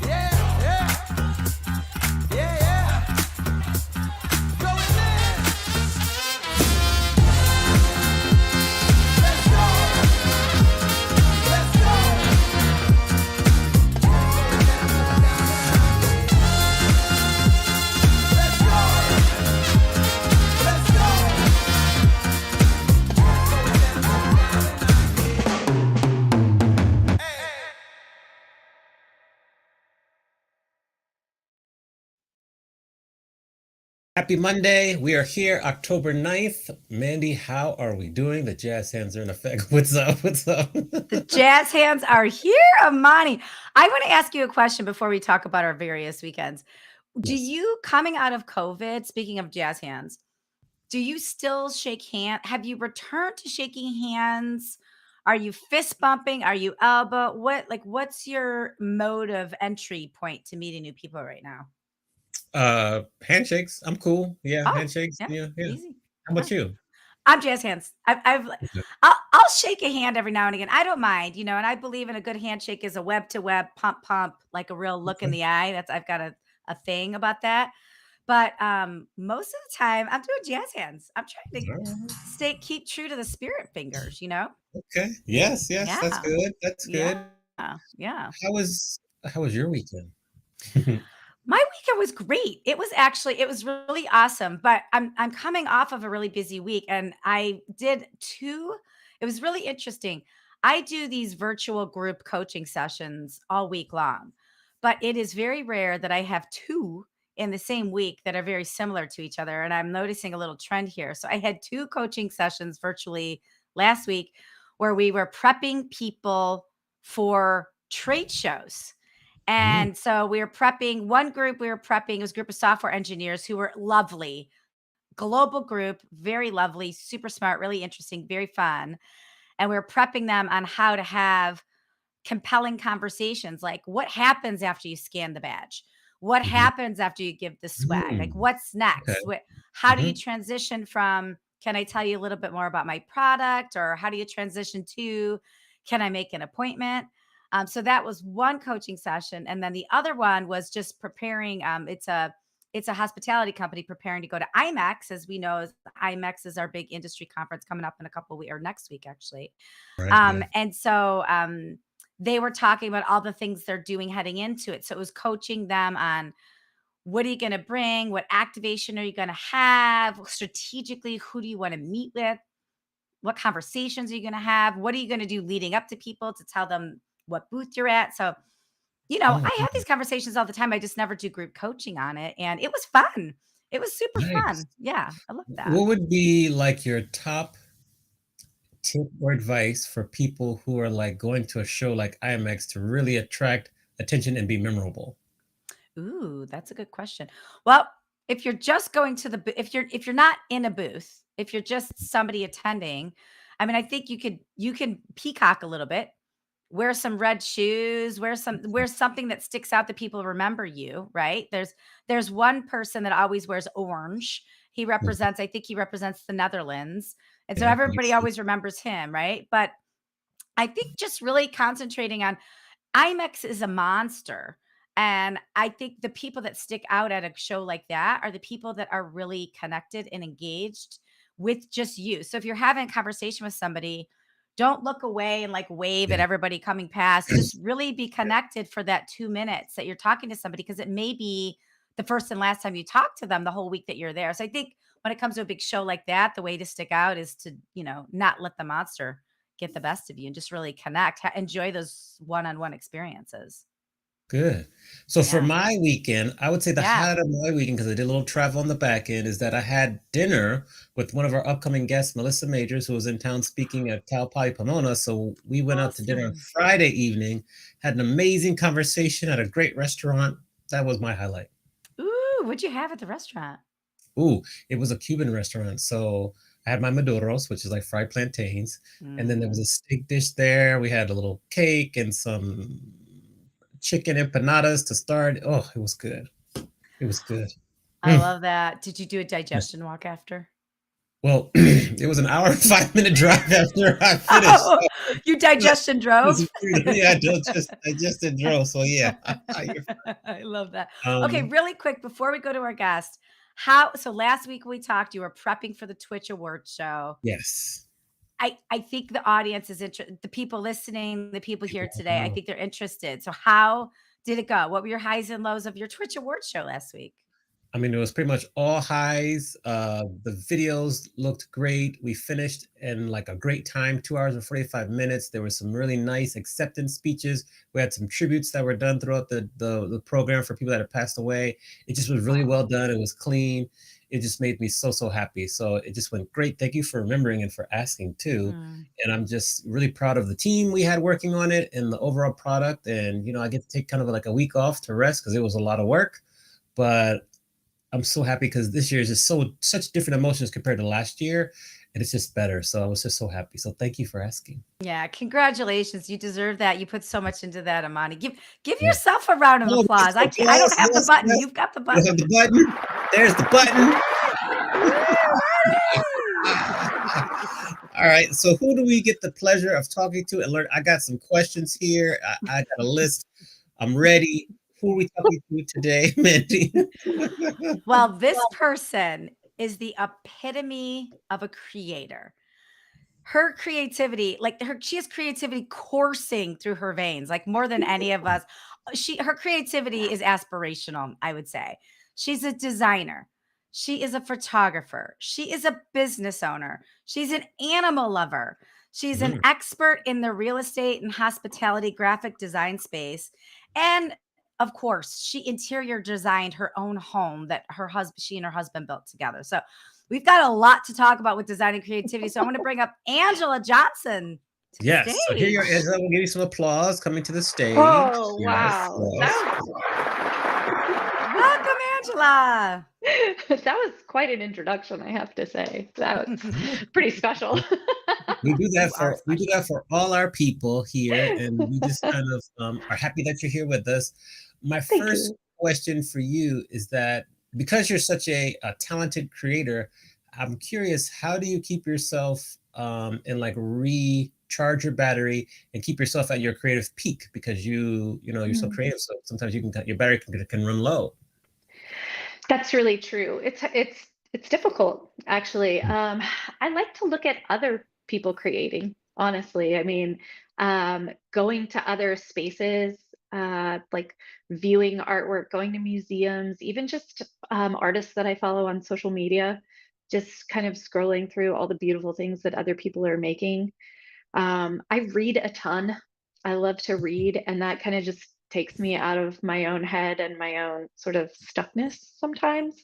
Yeah, yeah, yeah, yeah. Go in there. Let's go. Let's go. Let's go. Let's go. Hey. Happy Monday. We are here October 9th. Mandy, how are we doing? The jazz hands are in effect. What's up? What's up? The jazz hands are here, Amani. I want to ask you a question before we talk about our various weekends. Do Yes. you, coming out of COVID, speaking of jazz hands, do you still shake hand? Have you returned to shaking hands? Are you fist bumping? Are you elbow? What's your mode of entry point to meeting new people right now? Handshakes. I'm cool. Yeah, Oh, handshakes. yeah, Yeah, yeah. easy. How Yeah. about you? I'm jazz hands. Okay. I'll shake a hand every now and again. I don't mind, and I believe in a good handshake is a web to web pump pump, like a real look in Okay. the eye. I've got a thing about that. But most of the time I'm doing jazz hands. I'm trying to All right. keep true to the spirit fingers. Okay. Yes, yes. That's Yeah. good. That's Yeah. good. Yeah. How was your weekend? My weekend was great. It was really awesome, but I'm coming off of a really busy week and I did 2. It was really interesting. I do these virtual group coaching sessions all week long, but it is very rare that I have 2 in the same week that are very similar to each other, and I'm noticing a little trend here. So I had 2 coaching sessions virtually last week where we were prepping people for trade shows. Mm, And so we were prepping one group, we were prepping, it was a group of software engineers who were lovely, global group, very lovely, super smart, really interesting, very fun. And we were prepping them on how to have compelling conversations like what happens after you scan the badge? What mhm, happens after you give the swag? Like mm, what's okay. next? How do you Mhm. transition from can I tell you a little bit more about my product or how do you transition to can I make an appointment? So that was one coaching session, and then the other one was just preparing. It's a hospitality company preparing to go to IMEX, as we know. IMEX is our big industry conference coming up in a couple of weeks or next week, actually. Right, yeah. And so they were talking about all the things they're doing heading into it. So it was coaching them on what are you going to bring? What activation are you going to have? Strategically, who do you want to meet with? What conversations are you going to have? What are you going to do leading up to people to tell them what booth you're at? So, Oh, I have these conversations all the time. I just never do group coaching on it. And it was fun. It was super nice. fun. Yeah, I love that. What would be like your top tip or advice for people who are like going to a show like IMX to really attract attention and be memorable? Ooh, that's a good question. Well, if you're just going to the if you're not in a booth, if you're just somebody attending, I mean, I think you can peacock a little bit, wear some red shoes, wear something that sticks out that people remember you, right? There's one person that always wears orange. Mhm. I think he represents the Netherlands. And so Yeah, makes everybody sense. always remembers him, right? But I think just really concentrating on IMAX is a monster. And I think the people that stick out at a show like that are the people that are really connected and engaged with just you. So if you're having a conversation with somebody, Don't look away and like wave at Yeah. everybody coming past. Just really be connected for that 2 minutes that you're talking to somebody because it may be the first and last time you talk to them the whole week that you're there. So I think when it comes to a big show like that, the way to stick out is to, not let the monster get the best of you and just really connect, enjoy those one-on-one experiences. Good. So for Yeah. my weekend, I would say the Yeah. highlight of my weekend, because I did a little travel on the back end, is that I had dinner with one of our upcoming guests, Melissa Majors, who was in town speaking at Cal Poly Pomona. So we went out to dinner on Awesome. Friday evening, had an amazing conversation at a great restaurant. That was my highlight. Ooh, what'd you have at the restaurant? Ooh, it was a Cuban restaurant. So I had my maduros, which is like fried plantains, and then there was Mm, a steak dish there. We had a little cake and some chicken empanadas to start. Oh, it was good. It was good. I Mm. love that. Did you do a Yeah. digestion walk after? Well, it was an hour and 5-minute drive after I finished, Oh, so you it digestion drove? was yeah, I just did drill, so yeah. You're I love that. Okay, um, really quick before we go to our guest, so last week we talked, you were prepping for the Twitch Awards show. yes. I think the audience is interested, the people listening, the people here People today, wanna I know. think they're interested. So how did it go? What were your highs and lows of your Twitch Awards show last week? I mean, it was pretty much all highs. The videos looked great. We finished in like a great time, 2 hours and 45 minutes. There were some really nice acceptance speeches. We had some tributes that were done throughout the program for people that had passed away. It just was really well Oh. done. It was clean. It just made me so, so happy. So it just went great. Thank you for remembering and for asking too. Mm. And I'm just really proud of the team we had working on it and the overall product. And, I get to take kind of like a week off to rest because it was a lot of work. But I'm so happy because this year is just such different emotions compared to last year, and it's just better. So I was just so happy. So thank you for asking. Yeah, congratulations. You deserve that. You put so much into that, Amani. Give Yeah. yourself a round of Oh, applause. yes, I don't applause. have the Yes, button. yes. You've got the You have button. the button. There's the button. Woo, Marty! All right. So who do we get the pleasure of talking to and learn? I got some questions here. I got a list. I'm ready. Who are we talking to today, Mandy? Well, this person is the epitome of a creator. Her creativity, she has creativity coursing through her veins, like more than any of us. Her creativity is aspirational, I would say. She's a designer. She is a photographer. She is a business owner. She's an animal lover. She's an Mm, expert in the real estate and hospitality graphic design space. And of course, she interior designed her own home that she and her husband built together. So we've got a lot to talk about with design and creativity. So I'm going to bring up Angela Johnson to the yes. So here you are, stage. Angela. We'll give you some applause coming to the stage. Oh, Yes, wow. yes. Welcome, Angela. That was quite an introduction, I have to say. That was pretty special. You are We do special. that for all our people here, and we just kind of are happy that you're here with us. My Thank first you. question for you is that because you're such a talented creator, I'm curious, how do you keep yourself and like recharge your battery and keep yourself at your creative peak? Because you're so Mm. creative, so sometimes your battery can run low. That's really true. It's difficult, actually. I like to look at other people creating, honestly. I mean, going to other spaces, like viewing artwork, going to museums, even just artists that I follow on social media, just kind of scrolling through all the beautiful things that other people are making. I read a ton. I love to read, and that kind of just takes me out of my own head and my own sort of stuckness sometimes.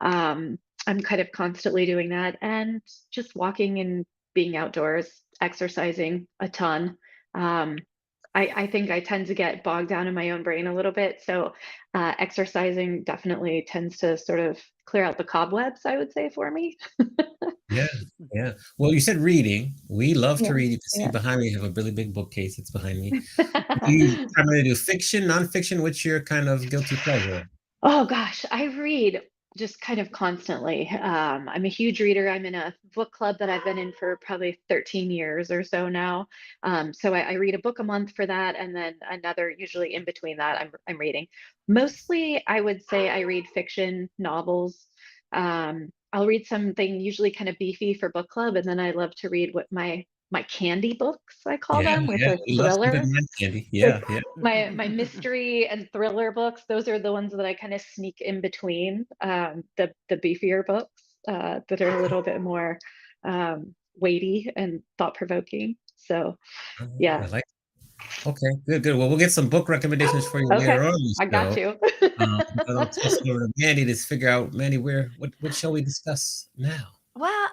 Um, I'm kind of constantly doing that, and just walking and being outdoors, exercising a ton. Um, I think I tend to get bogged down in my own brain a little bit. So, exercising definitely tends to sort of clear out the cobwebs, I would say, for me. Yeah, yeah. Well, you said reading. We love to Yeah, read. You can see yeah. behind me, I have a really big bookcase. It's behind me. Do you primarily do fiction, nonfiction? What's your kind of guilty pleasure? Oh gosh, I read just kind of constantly. I'm a huge reader. I'm in a book club that I've been in for probably 13 years or so now. So I read a book a month for that, and then another usually in between that. I'm reading. Mostly, I would say I read fiction novels. I'll read something usually kind of beefy for book club, and then I love to read what my my candy books, I call Yeah, them, with yeah, a we love some good thriller. man candy. Like Yeah, yeah. my mystery and thriller books, those are the ones that I kind of sneak in between the beefier books that are a little bit more weighty and thought provoking. So I yeah, like okay, good, good. Well, we'll get some book recommendations for you okay, later on in the I got show. you. Because I'm tossing over to Mandy to figure out, Mandy, what shall we discuss now? Well,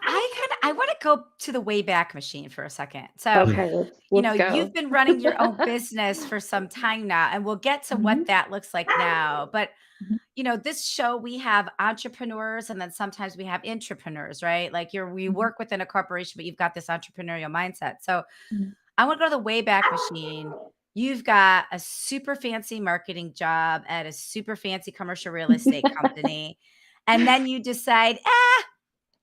I want to go to the Wayback Machine for a second. So, Mm, Okay, let's you've go. been running your own business for some time now, and we'll get to what Mhm, that looks like now. But, mhm, this show, we have entrepreneurs and then sometimes we have intrapreneurs, right? Like we mhm, work within a corporation, but you've got this entrepreneurial mindset. So mhm, I want to go to the Wayback Machine. You've got a super fancy marketing job at a super fancy commercial real estate company. And then you decide,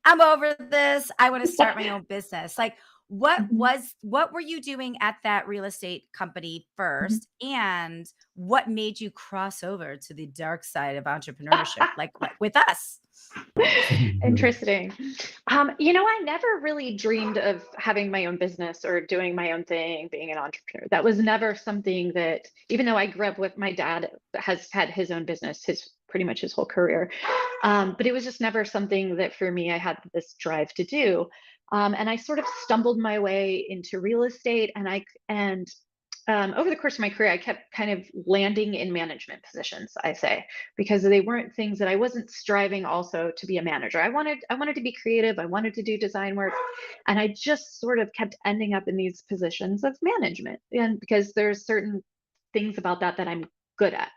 I'm over this. I want to start my own business. Like mhm, what were you doing at that real estate company mhm. first? And what made you cross over to the dark side of entrepreneurship like with us? Interesting. I never really dreamed of having my own business or doing my own thing, being an entrepreneur. That was never something that, even though I grew up with my dad has had his own business, his pretty much his whole career. But it was just never something that for me I had this drive to do. And I sort of stumbled my way into real estate, and over the course of my career, I kept kind of landing in management positions, I say, because they weren't things that I wasn't striving also to be a manager. I wanted to be creative, I wanted to do design work, and I just sort of kept ending up in these positions of management. And because there's certain things about that I'm good at,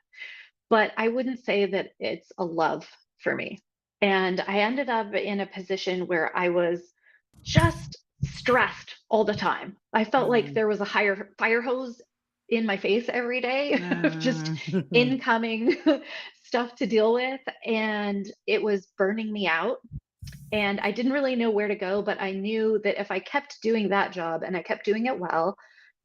but I wouldn't say that it's a love for me. And I ended up in a position where I was just stressed all the time. I felt like Mm. there was a higher fire hose in my face every day of just Mm. incoming stuff to deal with. And it was burning me out. And I didn't really know where to go, but I knew that if I kept doing that job and I kept doing it well,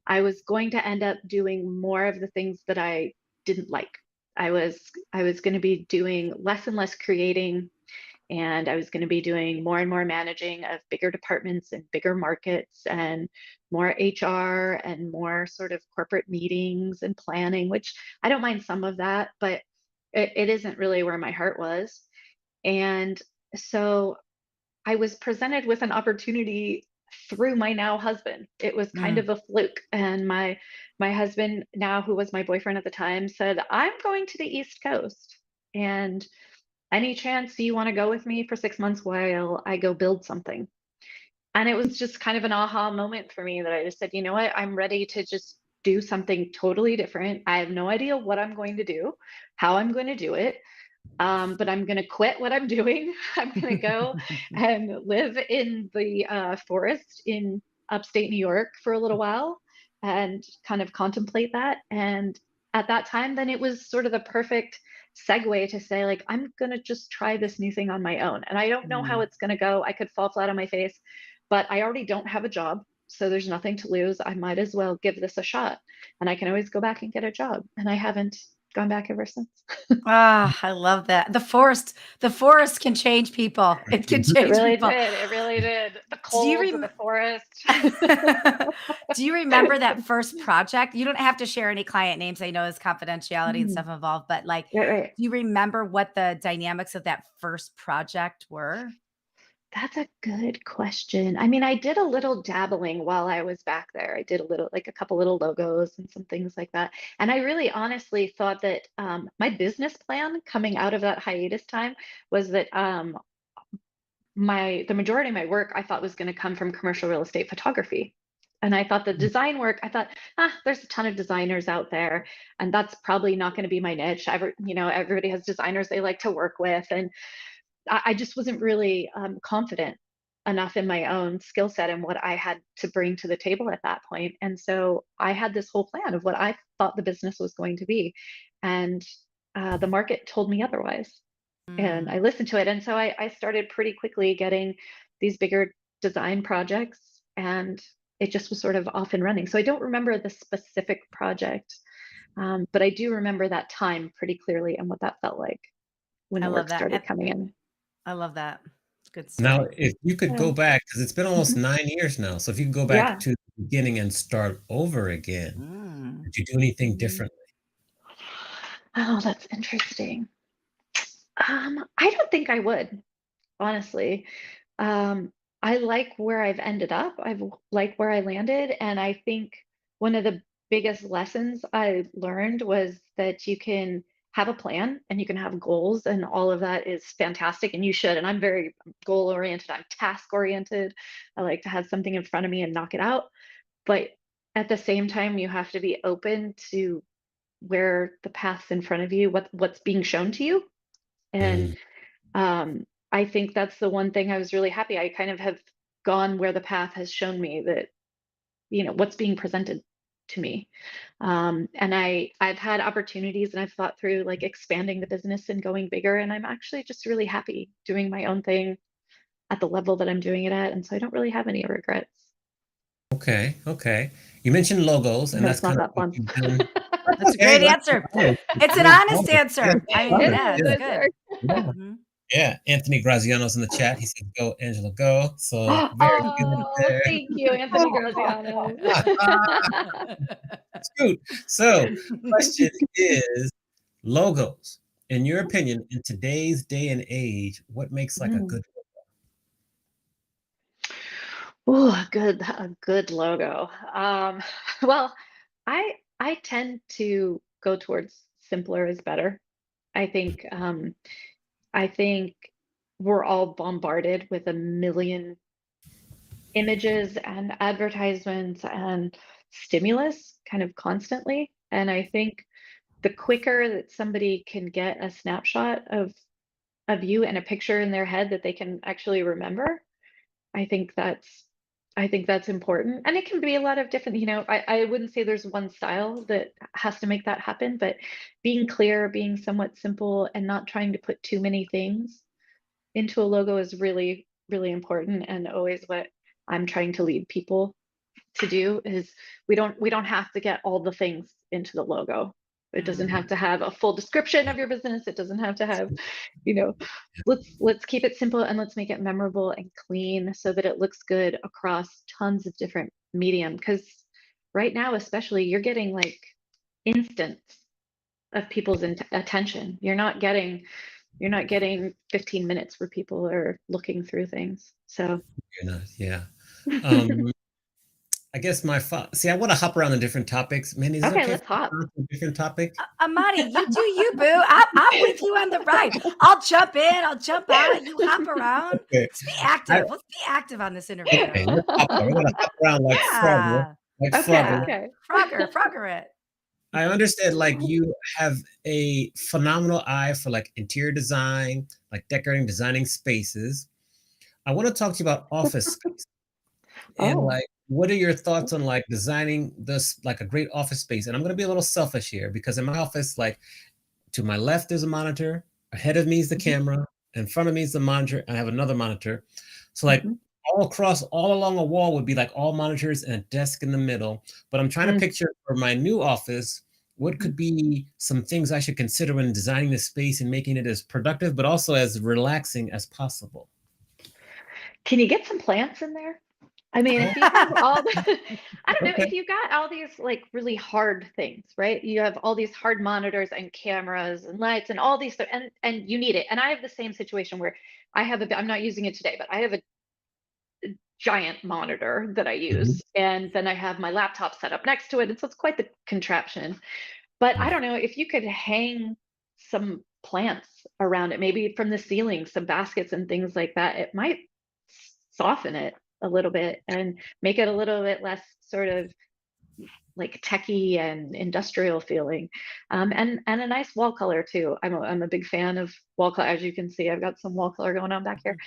I was going to end up doing more of the things that I didn't like. I was going to be doing less and less creating, and I was going to be doing more and more managing of bigger departments and bigger markets and more HR and more sort of corporate meetings and planning, which I don't mind some of that, but it isn't really where my heart was. And so I was presented with an opportunity through my now husband. It was kind Mm. of a fluke, and my husband now, who was my boyfriend at the time, said, "I'm going to the East Coast, and any chance you want to go with me for 6 months while I go build something?" And it was just kind of an aha moment for me that I just said, "You know what? I'm ready to just do something totally different. I have no idea what I'm going to do, how I'm going to do it, but I'm going to quit what I'm doing. I'm going to go and live in the forest in upstate New York for a little while and kind of contemplate that." And at that time, then it was sort of the perfect segue to say, like, I'm going to just try this new thing on my own. And I don't know how Mm. it's going to go. I could fall flat on my face, but I already don't have a job. So there's nothing to lose. I might as well give this a shot. And I can always go back and get a job. And I haven't gone back ever since. Ah, I love that. The forest can change people. It can It change really people. did, it really did. The Do you cold, rem the forest. Do you remember that first project? You don't have to share any client names. I know there's confidentiality and Mhm. stuff involved, but, like, Right, right. do you remember what the dynamics of that first project were? That's a good question. I mean, I did a little dabbling while I was back there. I did a little, like a couple little logos and some things like that. And I really honestly thought that my business plan coming out of that hiatus time was that the majority of my work I thought was going to come from commercial real estate photography. And I thought the design work, I thought, there's a ton of designers out there, and that's probably not going to be my niche. Everybody has designers they like to work with, and I just wasn't really confident enough in my own skill set and what I had to bring to the table at that point. And so I had this whole plan of what I thought the business was going to be, and the market told me otherwise, and Mm, I listened to it. And so I started pretty quickly getting these bigger design projects, and it just was sort of off and running. So I don't remember the specific project, but I do remember that time pretty clearly and what that felt like when I the love work that, started and coming in. I love that. Good Now, stuff. if you could Yeah. go back, because it's been almost Mhm. 9 years now. So if you could go Yeah. back to the beginning and start over again, Mm. would you do anything Mm. differently? Oh, that's interesting. I don't think I would, honestly. Um, I like where I've ended up. Like where I landed, and I think one of the biggest lessons I learned was that you can have a plan and you can have goals, and all of that is fantastic, and you should. And I'm very goal oriented. I'm task oriented. I like to have something in front of me and knock it out. But at the same time, you have to be open to where the path's in front of you, what's being shown to you, and Mm, I think that's the one thing I was really happy. I kind of have gone where the path has shown me that, what's being presented to me. And I've had opportunities and I've thought through like expanding the business and going bigger. And I'm actually just really happy doing my own thing at the level that I'm doing it at. And so I don't really have any regrets. okay, okay. You mentioned logos, and No, that's it's not kind of that what fun. you've done. That's That's a okay. great That's answer. honest. It's an It is honest honest. Yes, answer. I it's mean, It honest. yeah, is, it's Yeah, it's good. yeah. Mhm. Yeah, Anthony Graziano's in the chat. He said, "Go, Angela, go." So very good Oh, there. thank you, Anthony Graziano. Shoot. So, question is logos. In your opinion, in today's day and age, what makes like a Mm. good Ooh, a good logo. Well, I tend to go towards simpler is better. I think I think we're all bombarded with a million images and advertisements and stimulus kind of constantly. And I think the quicker that somebody can get a snapshot of you and a picture in their head that they can actually remember, I think that's I think that's important. And it can be a lot of different, I wouldn't say there's one style that has to make that happen, but being clear, being somewhat simple, and not trying to put too many things into a logo is really, really important, and always what I'm trying to lead people to do is we don't have to get all the things into the logo. It doesn't have to have a full description of your business. It doesn't have to have, you know, let's keep it simple and let's make it memorable and clean so that it looks good across tons of different medium. Because right now, especially, you're getting like instants of people's attention. You're not getting 15 minutes where people are looking through things. So you're not? Yeah. Um, I guess see, I want to hop around on different topics. Man, is it okay, okay if let's we hop. hop on a different topic? Amani, you do you, boo. I'm with you on the ride. I'll jump in, I'll jump out, you hop around. Okay. Let's be I, active. Let's be active on this okay, interview. let's hop on. We're gonna hop around like Frogger, Yeah. like Okay, Frogger. Yeah. okay. Frogger it. I understand like you have a phenomenal eye for like interior design, like decorating, designing spaces. I want to talk to you about office space and Oh. like what are your thoughts on like designing this like a great office space? And I'm gonna be a little selfish here because in my office, like to my left is a monitor, ahead of me is the Mhm, camera, in front of me is the monitor, and I have another monitor. So like mhm, all across, all along a wall would be like all monitors and a desk in the middle. But I'm trying to mm, picture for my new office, what mm. could be some things I should consider when designing the space and making it as productive, but also as relaxing as possible. Can you get some plants in there? I mean, Oh, if you have all the, I don't know, okay. if you got all these like really hard things, right? You have all these hard monitors and cameras and lights and all these, and you need it. And I have the same situation where I'm not using it today, but I have a giant monitor that I Mhm. use, and then I have my laptop set up next to it, and so it's quite the contraption. But I don't know if you could hang some plants around it, maybe from the ceiling, some baskets and things like that. It might soften it a little bit and make it a little bit less sort of like techie and industrial feeling, and a nice wall color too. I'm a big fan of wall color. As you can see, I've got some wall color going on back here,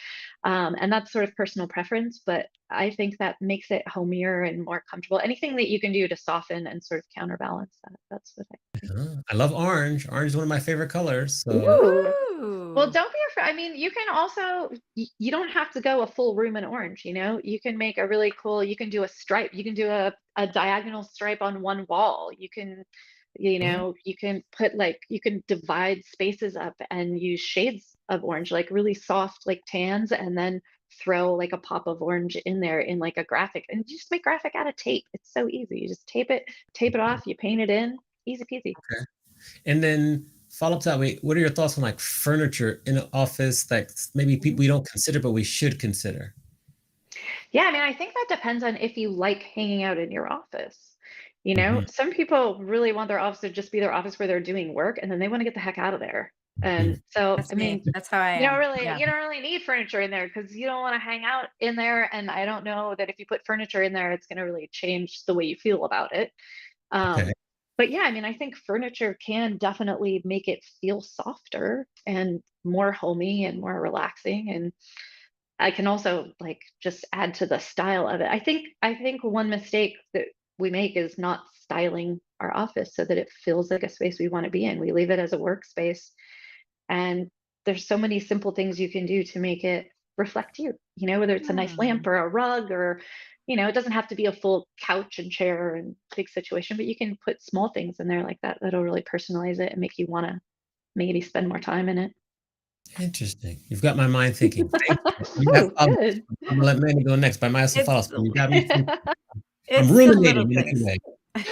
and that's sort of personal preference. But I think that makes it homier and more comfortable. Anything that you can do to soften and sort of counterbalance that. That's what I think. I love orange. Orange is one of my favorite colors. So Ooh. Well, Ooh. don't be afraid. I mean, you can also, you don't have to go a full room in orange, you can make a really cool, you can do a stripe, you can do a diagonal stripe on one wall. You can You Mhm. know, you can put like, you can divide spaces up and use shades of orange, like really soft, like tans, and then throw like a pop of orange in there in like a graphic, and you just make graphic out of tape. It's so easy. You just tape it off, you paint it in, easy peasy. Okay. And then follow up to that, what are your thoughts on like furniture in an office that maybe Mhm. people we don't consider, but we should consider? Yeah, I mean, I think that depends on if you like hanging out in your office. You know, Mhm. some people really want their office to just be their office where they're doing work, and then they want to get the heck out of there. And Mhm. so, That's I me. mean, That's how I am. Yeah. you don't really need furniture in there because you don't want to hang out in there. And I don't know that if you put furniture in there, it's going to really change the way you feel about it. Okay. But yeah, I mean, I think furniture can definitely make it feel softer and more homey and more relaxing. And I can also like just add to the style of it. I think one mistake that we make is not styling our office so that it feels like a space we want to be in. We leave it as a workspace, and there's so many simple things you can do to make it reflect you. You know, whether it's a nice lamp Hmm. or a rug, or it doesn't have to be a full couch and chair and big situation, but you can put small things in there like that that'll really personalize it and make you want to maybe spend more time in it. Interesting. You've got my mind thinking. Thank you. You have Ooh, good. I'm gonna let Manny go next, but I might have some It's follow-ups, but you got me thinking. I'm it's the little ruminating in a good things. way.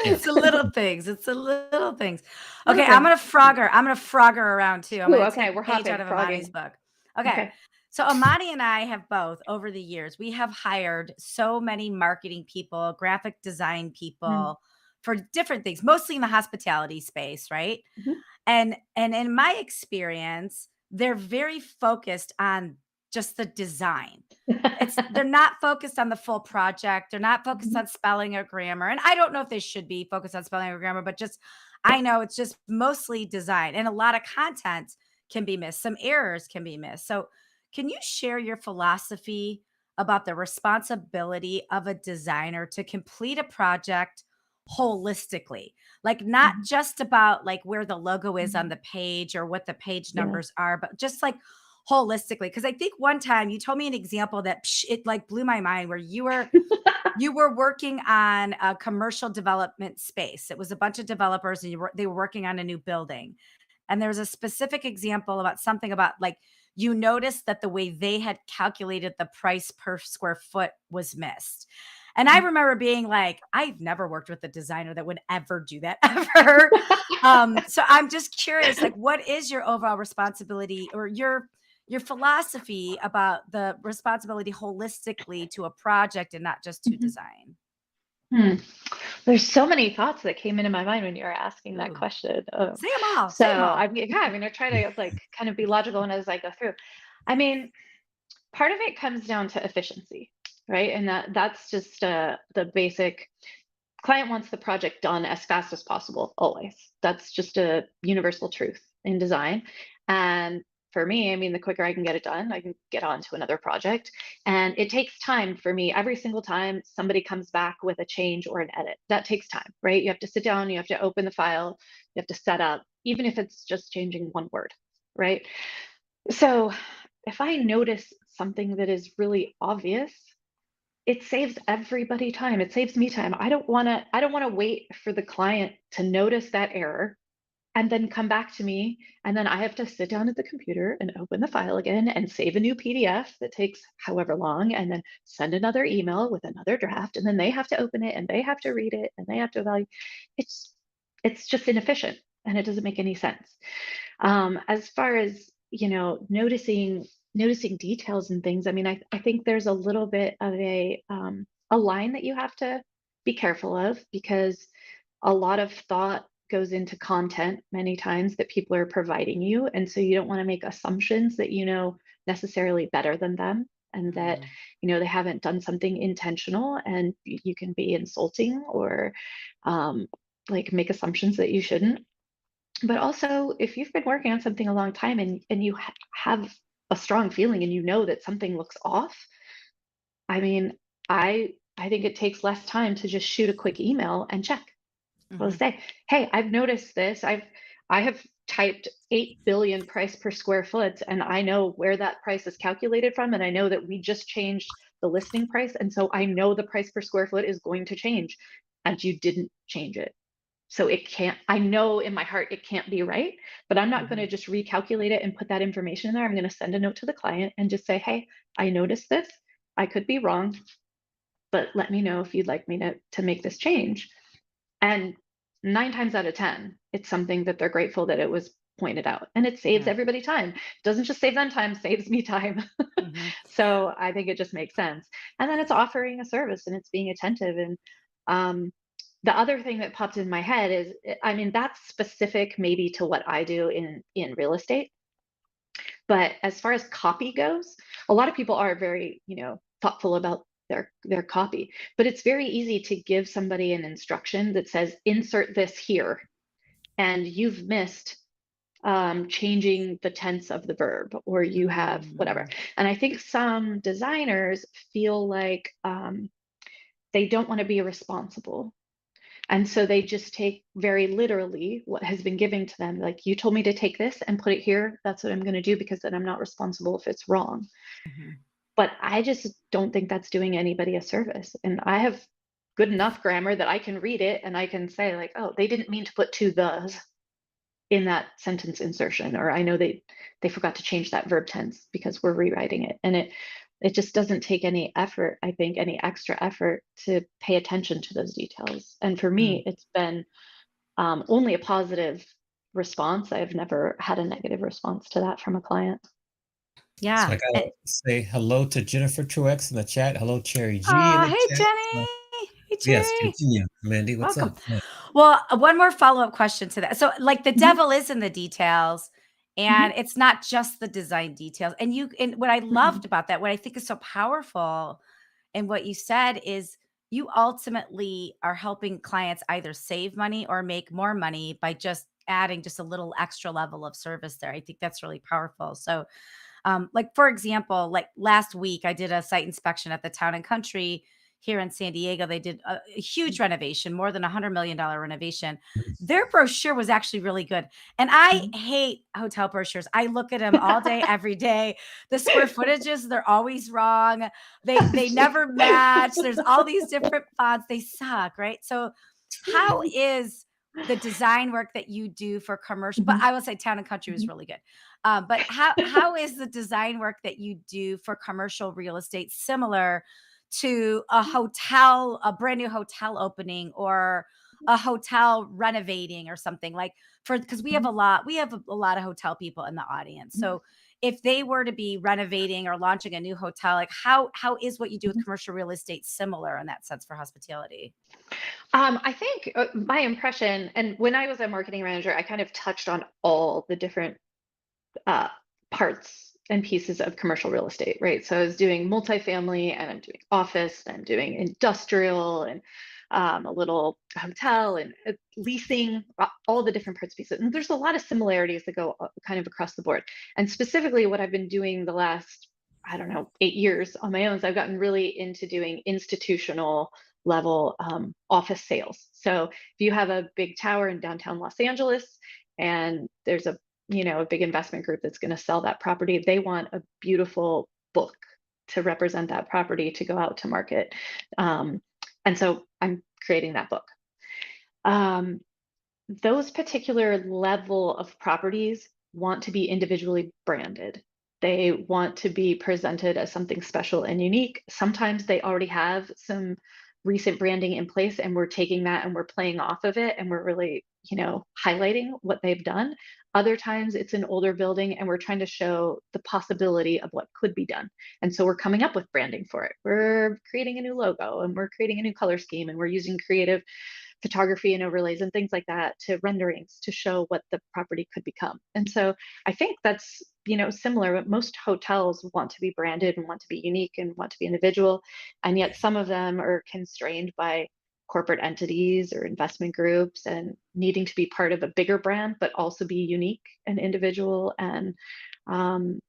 Yeah. It's the little things. It's the little things. Okay, Okay. I'm gonna Frogger around too. I'm Ooh, gonna okay, take a we're page out hopping, of Amani's frogging. book. Okay. Okay. So Amani and I have both over the years, we have hired so many marketing people, graphic design Mm, people for different things, mostly in the hospitality space, right? mhm. And in my experience, they're very focused on just the design. They're not focused on the full project. They're not focused Mhm. on spelling or grammar. And I don't know if they should be focused on spelling or grammar, but just I know it's just mostly design, and a lot of content can be missed. Some errors can be missed. So, can you share your philosophy about the responsibility of a designer to complete a project holistically? Like not Mhm. just about like where the logo is on Mhm. the page or what the page Yeah. numbers are, but just like holistically. Because I think one time you told me an example that it like blew my mind where you were working on a commercial development space. It was a bunch of developers and they were working on a new building. And there was a specific example about something about like you noticed that the way they had calculated the price per square foot was missed. And I Mhm. remember being like, I've never worked with a designer that would ever do that ever. So I'm just curious, like, what is your overall responsibility or your philosophy about the responsibility holistically to a project and not just to Mhm. design? Hmm. There's so many thoughts that came into my mind when you were asking that Ooh, question. say them all. So Say them all. I mean, yeah, I mean, I try to like kind of be logical and as I go through. I mean, part of it comes down to efficiency, right? And that's just the basic. Client wants the project done as fast as possible, always. That's just a universal truth in design. And for me, I mean, the quicker I can get it done, I can get on to another project. And it takes time for me. Every single time somebody comes back with a change or an edit, that takes time, right? You have to sit down, you have to open the file, you have to set up, even if it's just changing one word, right? So if I notice something that is really obvious, it saves everybody time. It saves me time. I don't want to wait for the client to notice that error and then come back to me, and then I have to sit down at the computer and open the file again and save a new PDF that takes however long, and then send another email with another draft, and then they have to open it and they have to read it and they have to evaluate. It's just inefficient, and it doesn't make any sense. As far as noticing details and things, I mean, I think there's a little bit of a line that you have to be careful of, because a lot of thought goes into content many times that people are providing you, and so you don't want to make assumptions that you know necessarily better than them, and that Mm, they haven't done something intentional, and you can be insulting or um, like make assumptions that you shouldn't. But also, if you've been working on something a long time and you have a strong feeling and you know that something looks off, I mean, I think it takes less time to just shoot a quick email and check. Well, mhm. say, hey, I've noticed this. I have typed 8 billion price per square foot, and I know where that price is calculated from, and I know that we just changed the listing price, and so I know the price per square foot is going to change, and you didn't change it. So it can't, I know in my heart it can't be right, but I'm not going to just recalculate it and put that information in there. I'm going to send a note to the client and just say, hey, I noticed this. I could be wrong, but let me know if you'd like me to make this change. And 9 times out of 10, it's something that they're grateful that it was pointed out, and it saves Yeah. everybody time. It doesn't just save them time, saves me time. Mhm. So I think it just makes sense. And then it's offering a service and it's being attentive. And the other thing that popped in my head is, I mean, that's specific maybe to what I do in real estate. But as far as copy goes, a lot of people are very, thoughtful about their copy. But it's very easy to give somebody an instruction that says, insert this here, and you've missed changing the tense of the verb, or you have whatever. And I think some designers feel like they don't want to be responsible. And so they just take very literally what has been given to them. Like, you told me to take this and put it here. That's what I'm going to do, because then I'm not responsible if it's wrong. Mhm. But I just don't think that's doing anybody a service. And I have good enough grammar that I can read it and I can say, like, oh, they didn't mean to put two thes in that sentence insertion, or I know they forgot to change that verb tense because we're rewriting it. And it just doesn't take any effort, I think, any extra effort to pay attention to those details. And for me, it's been only a positive response. I've never had a negative response to that from a client. So Yeah. I gotta say hello to Jennifer Truex in the chat. Hello, Cherry G in Oh, the hey, chat. Jenny. Hey, Yes, Cherry. continue, Mandy. What's Welcome. up? Yeah. Well, one more follow-up question to that. So, like, the Mhm, devil is in the details, mhm, and it's not just the design details. And what I mhm, loved about that, what I think is so powerful, and what you said is, you ultimately are helping clients either save money or make more money by just adding just a little extra level of service there. I think that's really powerful. So, like, for example, like last week, I did a site inspection at the Town and Country here in San Diego. They did a huge renovation, more than $100 million renovation. Their brochure was actually really good. And I mhm. hate hotel brochures. I look at them all day, every day. The square footages, they're always wrong. They never match. There's all these different fonts. They suck, right? So how is the design work that you do for commercial, but Mhm, I will say Town and Country was mhm. really good. But how is the design work that you do for commercial real estate similar to a hotel, a brand new hotel opening, or a hotel renovating or something like, for, because we have a lot of hotel people in the audience. Mhm, So if they were to be renovating or launching a new hotel, like how is what you do with mhm. commercial real estate similar in that sense for hospitality? I think my impression, and when I was a marketing manager, I kind of touched on all the different uh, parts and pieces of commercial real estate, right? So I was doing multifamily, and I'm doing office, and I'm doing industrial, and a little hotel, and leasing, all the different parts pieces. And there's a lot of similarities that go kind of across the board. And specifically, what I've been doing the last, I don't know, 8 years on my own is I've gotten really into doing institutional level office sales. So if you have a big tower in downtown Los Angeles, and there's a big investment group that's going to sell that property, they want a beautiful book to represent that property to go out to market. And so I'm creating that book. Um, those particular level of properties want to be individually branded. They want to be presented as something special and unique. Sometimes they already have some recent branding in place, and we're taking that and we're playing off of it, and we're really, highlighting what they've done. Other times it's an older building and we're trying to show the possibility of what could be done. And so we're coming up with branding for it. We're creating a new logo, and we're creating a new color scheme, and we're using creative photography and overlays and things like that to renderings to show what the property could become. And so I think that's, similar. But most hotels want to be branded and want to be unique and want to be individual. And yet some of them are constrained by corporate entities or investment groups and needing to be part of a bigger brand, but also be unique and individual and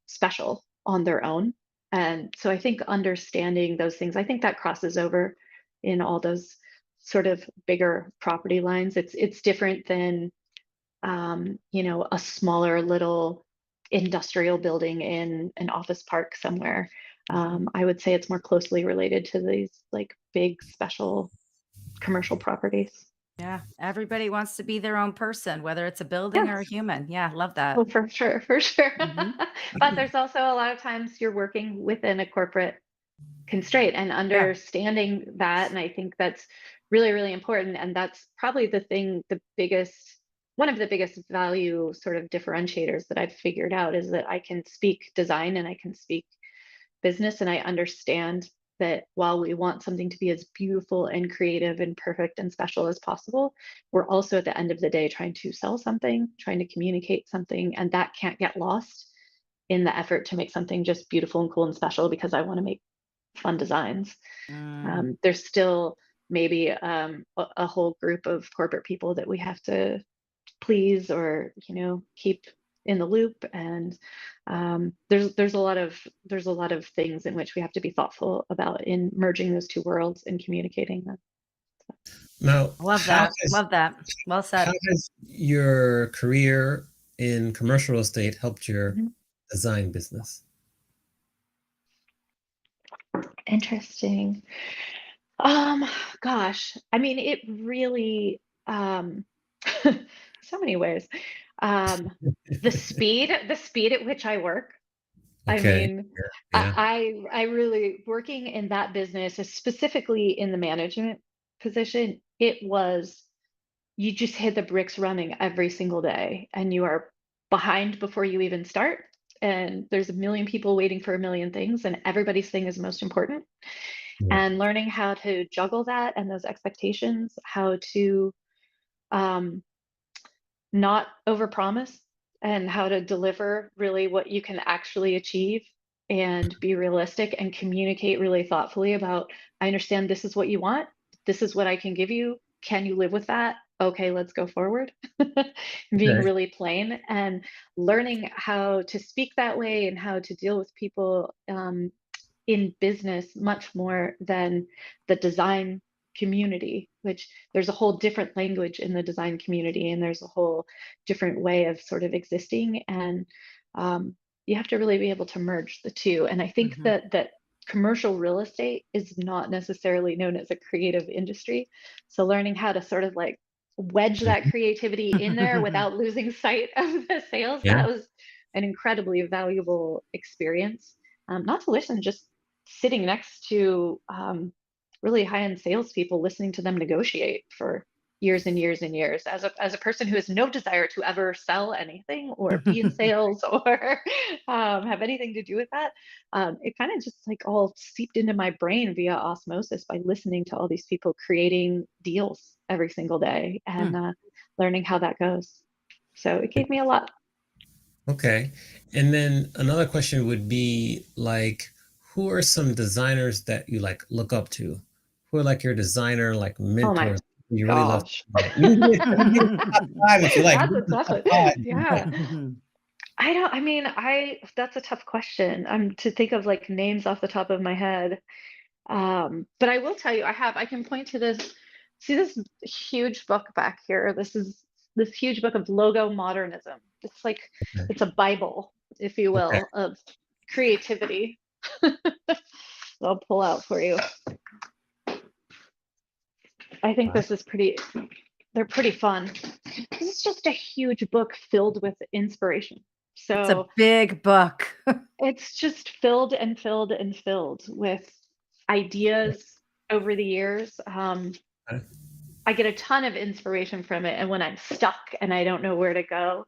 special on their own. And so I think understanding those things, I think that crosses over in all those sort of bigger property lines. It's different than a smaller little industrial building in an office park somewhere. Mhm. I would say it's more closely related to these like big special commercial properties. Yeah, everybody wants to be their own person, whether it's a building or a Yes. human. Yeah, love that. Oh, for sure, for sure. Mhm. But there's also a lot of times you're working within a corporate constraint and Yeah. understanding that. And I think that's really, really important. And that's probably one of the biggest value sort of differentiators that I've figured out is that I can speak design and I can speak business and I understand that while we want something to be as beautiful and creative and perfect and special as possible, we're also at the end of the day trying to sell something, trying to communicate something, and that can't get lost in the effort to make something just beautiful and cool and special because I want to make fun designs. Mm. There's still maybe a whole group of corporate people that we have to please or keep in the loop, and there's a lot of things in which we have to be thoughtful about in merging those two worlds and communicating them. Now, Love that. Love that. Well how said. has your career in commercial real estate helped your Mhm. design business? Interesting. Gosh, I mean, it really, so many ways. Um, the speed at which I work. I Okay. mean, Yeah. I really working in that business, specifically in the management position, it was you just hit the bricks running every single day, and you are behind before you even start. And there's a million people waiting for a million things, and everybody's thing is most important. Yeah. And learning how to juggle that and those expectations, how to um, not overpromise and how to deliver really what you can actually achieve and be realistic and communicate really thoughtfully about I understand this is what you want, this is what I can give you, can you live with that, okay, let's go forward. Being Okay. really plain and learning how to speak that way and how to deal with people in business much more than the design community, which there's a whole different language in the design community and there's a whole different way of sort of existing. And you have to really be able to merge the two. And I think Mhm. that commercial real estate is not necessarily known as a creative industry. So learning how to sort of like wedge that Mhm. creativity in there without losing sight of the sales, Yeah. that was an incredibly valuable experience. Not to listen, just sitting next to really high-end salespeople, listening to them negotiate for years and years and years. As a person who has no desire to ever sell anything or be in sales or have anything to do with that, it kind of just like all seeped into my brain via osmosis by listening to all these people creating deals every single day and Mm. learning how that goes. So it gave me a lot. Okay. And then another question would be like, who are some designers that you like look up to? Who are like your designer, like Oh my mentors you really love? gosh. You can get top five if you like. That's Give a the tough top one. five. Yeah. I mean, that's a tough question. To think of like names off the top of my head. But I will tell you, I can point to this, see this huge book back here. This is this huge book of logo modernism. It's like, Okay. it's a Bible, if you Okay. will, of creativity. I'll pull out for you. I think Wow. this is they're pretty fun. This is just a huge book filled with inspiration. It's a So big book. it's just filled and filled and filled with ideas over the years. Okay. I get a ton of inspiration from it. And when I'm stuck and I don't know where to go,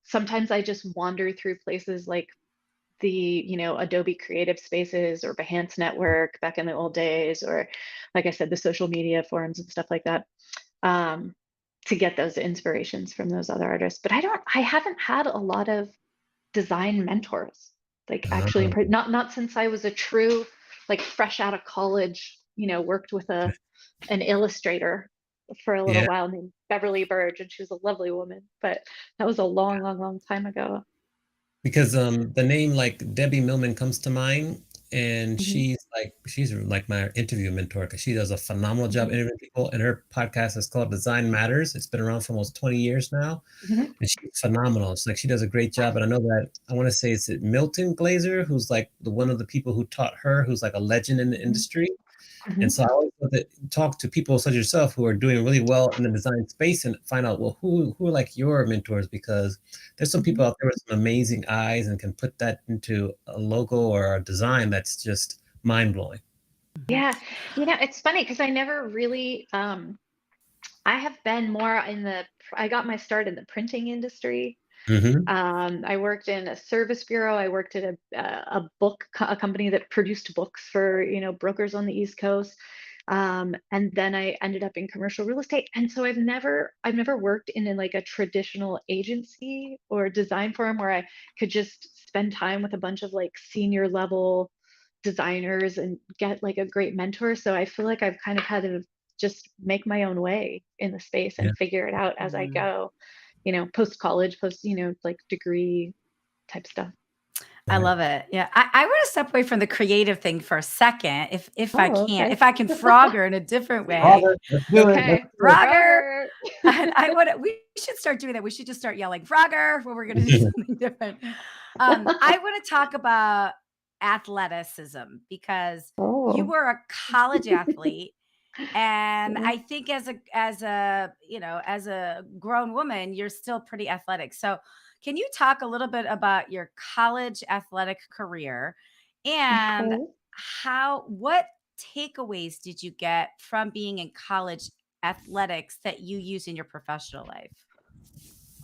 sometimes I just wander through places like the, Adobe Creative Spaces or Behance Network back in the old days, or like I said, the social media forums and stuff like that, um, to get those inspirations from those other artists. But I haven't had a lot of design mentors, like actually, Um, not since I was a true, like fresh out of college, worked with an illustrator for a little yeah. while named Beverly Burge, and she was a lovely woman, but that was a long, long, long time ago. Because the name like Debbie Millman comes to mind, and Mhm, she's like my interview mentor because she does a phenomenal job mhm, interviewing people, and her podcast is called Design Matters. It's been around for almost 20 years now, mhm. and she's phenomenal. It's like she does a great job, and I know that I want to say it's Milton Glaser, who's like one of the people who taught her, who's like a legend in the Mhm. industry. Mhm. And so I always love to talk to people such as yourself who are doing really well in the design space and find out, well, who are like your mentors? Because there's some people Mhm. out there with some amazing eyes and can put that into a logo or a design that's just mind blowing. Mhm. Yeah, it's funny because I never really, I have been more in I got my start in the printing industry. Hmm. I worked in a service bureau. I worked at a company that produced books for, brokers on the East Coast. And then I ended up in commercial real estate. And so I've never worked in like a traditional agency or design firm where I could just spend time with a bunch of like senior level designers and get like a great mentor. So I feel like I've kind of had to just make my own way in the space Yeah. and figure it out as I Mhm. go, post college, like degree type stuff. I Right. love it. Yeah. I want to step away from the creative thing for a second, if I Oh, can, okay. if I can frog her in a different way. Robert, let's do it. Let's Okay. do it. Frogger. Frogger. And we should start doing that. We should just start yelling Frogger when we're going to do something different. I want to talk about athleticism because you Oh. were a college athlete. And Yeah. I think as a grown woman, you're still pretty athletic. So can you talk a little bit about your college athletic career and Okay. what takeaways did you get from being in college athletics that you use in your professional life?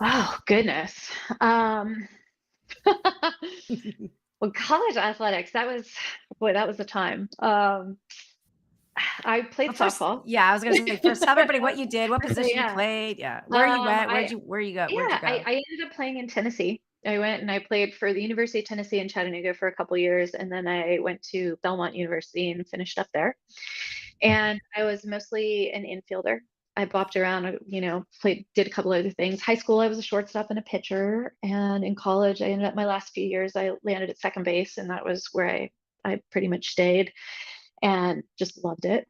Oh, goodness. Um, well, college athletics, boy, that was a time. I played Well, first, softball. yeah, I was gonna say first, tell everybody what you did, what position you Yeah. played, yeah, where you went, I where you go, where'd you Yeah, go? I ended up playing in Tennessee. I went and I played for the University of Tennessee in Chattanooga for a couple years, and then I went to Belmont University and finished up there. And I was mostly an infielder. I bopped around, did a couple other things. High school, I was a shortstop and a pitcher, and in college, I ended up my last few years, I landed at second base, and that was where I pretty much stayed and just loved it.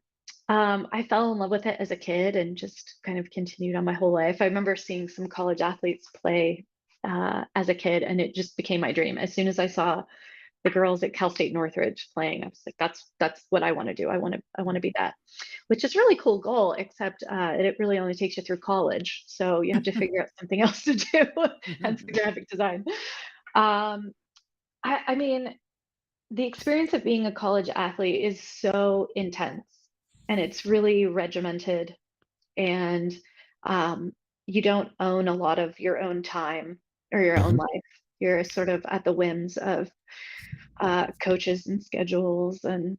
I fell in love with it as a kid and just kind of continued on my whole life. I remember seeing some college athletes play as a kid, and it just became my dream. As soon as I saw the girls at Cal State Northridge playing, I was like, that's what I want to do. I want to be that, which is a really cool goal. Except it really only takes you through college, so you have to figure out something else to do, hence the graphic design. Um, I mean, the experience of being a college athlete is so intense and it's really regimented and um, you don't own a lot of your own time or your own Mhm. life. You're sort of at the whims of coaches and schedules, and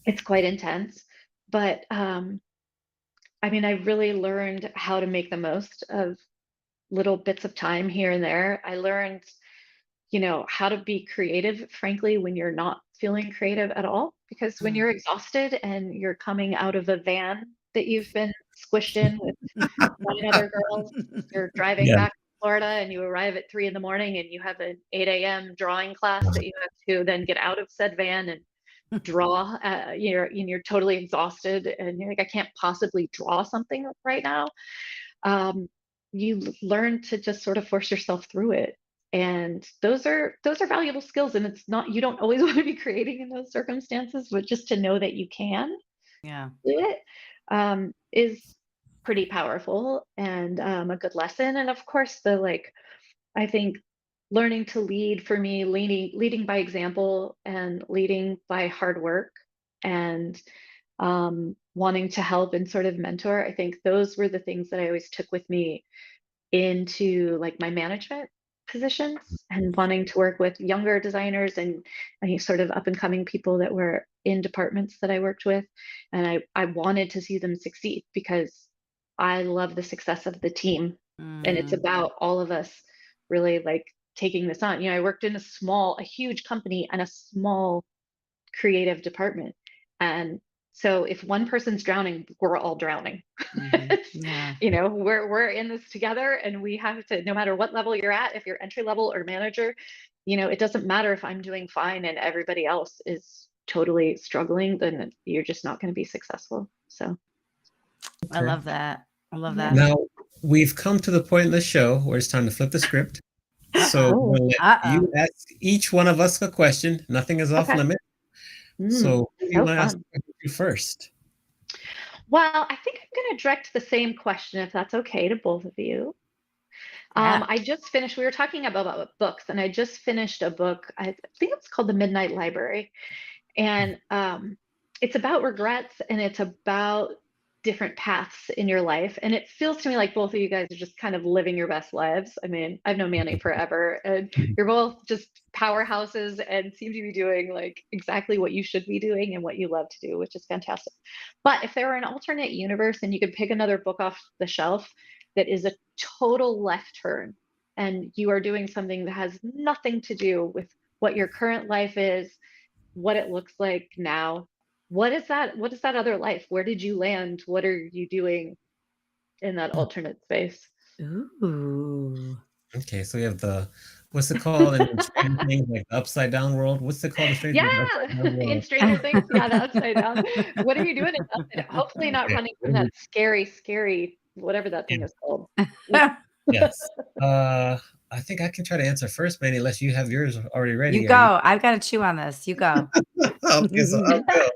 it's quite intense. But I mean, I really learned how to make the most of little bits of time here and there. I learned how to be creative, frankly, when you're not feeling creative at all. Because when Mm. you're exhausted and you're coming out of a van that you've been squished in with nine other girls, you're driving Yeah. back to Florida and you arrive at 3 in the morning and you have an 8 a.m. drawing class that you have to then get out of said van and draw. You're totally exhausted and you're like, I can't possibly draw something right now. um, you learn to just sort of force yourself through it. And those are valuable skills. And it's not, you don't always want to be creating in those circumstances, but just to know that you can Yeah. do it is pretty powerful and a good lesson. And of course, I think learning to lead for me, leading by example and leading by hard work and wanting to help and sort of mentor. I think those were the things that I always took with me into like my management positions and wanting to work with younger designers and sort of up and coming people that were in departments that I worked with. And I wanted to see them succeed because I love the success of the team. And it's Mm. about all of us really like taking this on. I worked in a huge company and a small creative department. And so if one person's drowning, we're all drowning. Mhm. Yeah. We're in this together and we have to, no matter what level you're at, if you're entry level or manager, it doesn't matter if I'm doing fine and everybody else is totally struggling, then you're just not going to be successful. So, I Okay. love that. I love yeah. that. Now we've come to the point in the show where it's time to flip the script. So Uh-oh. we'll let Uh-oh. you ask each one of us a question. Nothing is off Okay. limit. So who do you So want to ask fun. the question you first? Well, I think I'm going to direct the same question, if that's okay, to both of you. Yeah. I just finished, we were talking about books, and I just finished a book. I think it's called The Midnight Library. And it's about regrets, and it's about different paths in your life. And it feels to me like both of you guys are just kind of living your best lives. I mean, I've known Manny forever, and you're both just powerhouses and seem to be doing like exactly what you should be doing and what you love to do, which is fantastic. But if there were an alternate universe and you could pick another book off the shelf that is a total left turn, and you are doing something that has nothing to do with what your current life is, what it looks like now, what is that other life? Where did you land? What are you doing in that alternate space? Ooh. Okay, so we have what's it called in Stranger Things, like the upside down world? What's it called in Stranger Yeah, Things? Upside down in world. Stranger Things, yeah, the upside down. What are you doing in the upside down? Hopefully not Yeah. running from that scary, whatever that thing is called. Yes. I think I can try to answer first, Manny, unless you have yours already ready. You go. I've got to chew on this. You go. Okay, so I'll go.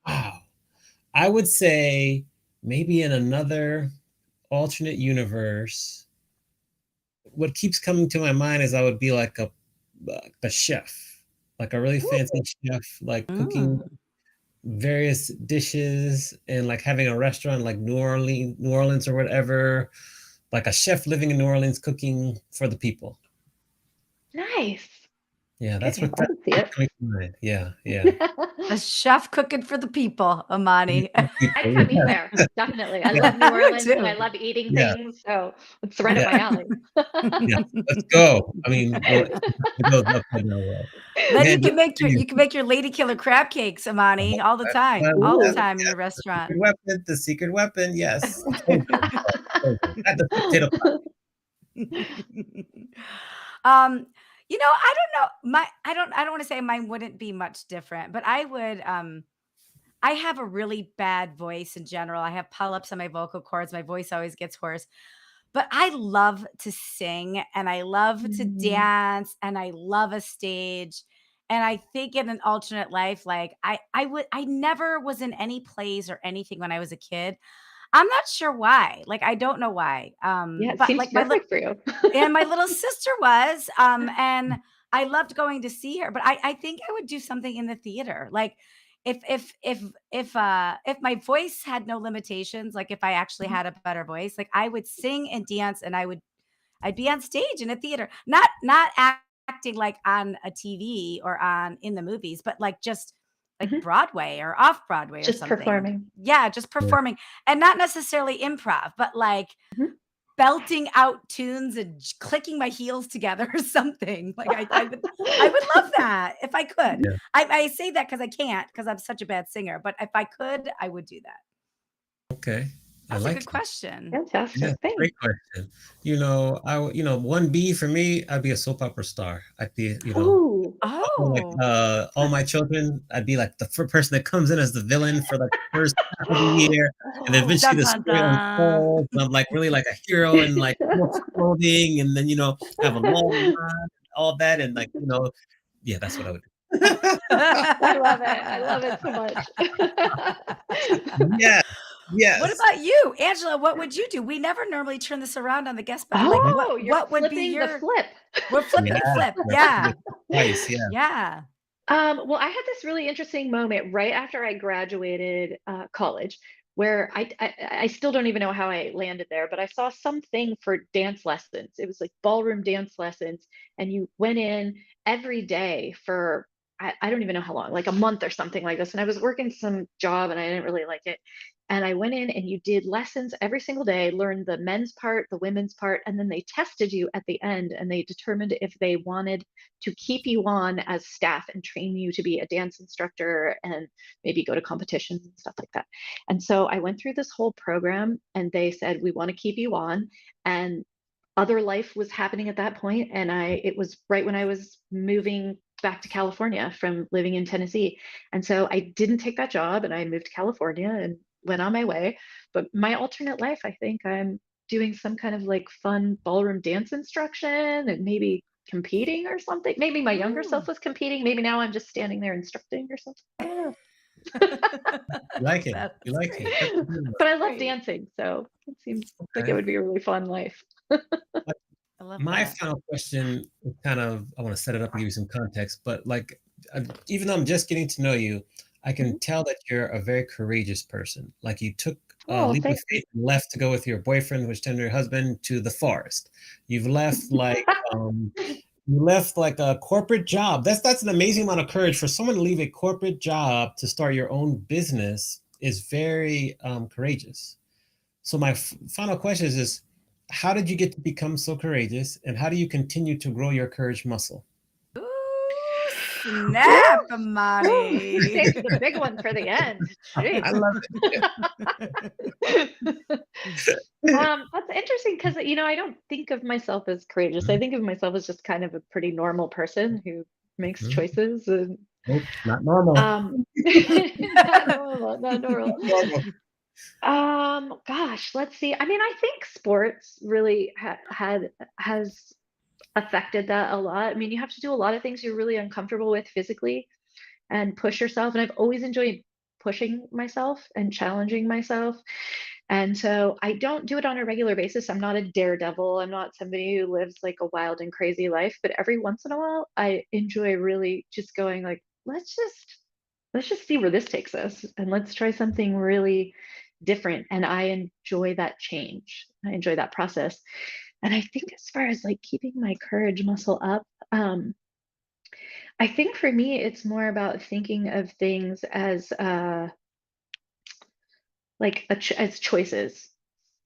Wow. I would say maybe in another alternate universe, what keeps coming to my mind is I would be like a chef, like a really fancy chef, like cooking Mm. various dishes and like having a restaurant like New Orleans or whatever, like a chef living in New Orleans cooking for the people. Nice. Yeah, that's Okay, what I can see it. coming to mind. Yeah, yeah. A chef cooking for the people, Amani. I'd put me there, definitely. I love New I would Orleans and I too. love eating Yeah, things, so it's right up yeah, my alley. yeah. Let's go. I mean, well, it goes upside down well. Then Man, you can make your lady killer crab cakes, Amani, all the I time, all the love Ooh. time in yes, your restaurant. the secret weapon, yes. So good, so good. At the potato um, I don't know. I don't want to say mine wouldn't be much different, but I have a really bad voice in general. I have polyps on my vocal cords. My voice always gets hoarse. But I love to sing and I love to Mhm. dance and I love a stage. And I think in an alternate life, like I never was in any plays or anything when I was a kid. I'm not sure why. Like I don't know why. Yeah, it But seems like perfect for you. my little sister was, and I loved going to see her, but I think I would do something in the theater. Like if my voice had no limitations, like if I actually Mhm. had a better voice, like I would sing and dance and I'd be on stage in a theater. Not acting like on a TV or on in the movies, but like just like Mhm. Broadway or off Broadway or Just something. performing. Yeah, just Yeah. performing and not necessarily improv, but like Mhm. belting out tunes and clicking my heels together or something. Like I would love that if I could. Yeah. I say that because I can't because I'm such a bad singer. But if I could, I would do that. Okay. I That's a good like it. question. Yeah, Fantastic. Thanks. great question. One B for me, I'd be a soap opera star. I'd be, Ooh. like Oh. all my children, I'd be like the person that comes in as the villain for like the first half of the year, and then eventually Dun the dun story dun. unfolds, and I'm like really like a hero and like wolf clothing, and then have a long line, all that, and like yeah, that's what I would I love it. I love it so much. do. Yes, What yes. about you, Angela? What would you do? We never normally turn this around on the guest, but like, what Oh, you're what would be flipping the your? flip. We're Yeah, flippity flip. that's Yeah, twice. Yeah. yeah. Well, I had this really interesting moment right after I graduated college where I still don't even know how I landed there, but I saw something for dance lessons. It was like ballroom dance lessons, and you went in every day for I don't even know how long, like a month or something like this. And I was working some job and I didn't really like it. And I went in and you did lessons every single day, learned the men's part, the women's part, and then they tested you at the end and they determined if they wanted to keep you on as staff and train you to be a dance instructor and maybe go to competitions and stuff like that. And so I went through this whole program and they said, we want to keep you on. And other life was happening at that point, and it was right when I was moving back to California from living in Tennessee. And so I didn't take that job and I moved to California and went on my way. But my alternate life, I think I'm doing some kind of like fun ballroom dance instruction and maybe competing or something. Maybe my younger Ooh. self was competing. Maybe now I'm just standing there instructing or something. I don't know. You like it. That's You like great. it. That's a good one. But I love Great. dancing, so it seems like it Okay. would be a really fun life. I love My that. final question is kind of, I want to set it up and give you some context, but like, even though I'm just getting to know you, I can Mhm. tell that you're a very courageous person. Like you took a Oh, leap of thanks. faith and left to go with your boyfriend, which turned to your husband, to the forest. You've left like, you left like a corporate job. That's an amazing amount of courage for someone to leave a corporate job to start your own business is very courageous. So my final question is, how did you get to become so courageous, and how do you continue to grow your courage muscle? Ooh, Ooh, snap, ooh, Amani. saved the big one for the end. I Jeez. love it. That's interesting because I don't think of myself as courageous. I think of myself as just kind of a pretty normal person who makes Mhm. choices and Nope, not normal. not normal, not normal. Normal. Gosh, let's see. I mean, I think sports really has affected that a lot. I mean, you have to do a lot of things you're really uncomfortable with physically and push yourself. And I've always enjoyed pushing myself and challenging myself. And so I don't do it on a regular basis. I'm not a daredevil. I'm not somebody who lives like a wild and crazy life, but every once in a while I enjoy really just going like, let's just see where this takes us and let's try something really different. And I enjoy that change. I enjoy that process. And I think as far as like keeping my courage muscle up, I think for me, it's more about thinking of things as like as choices,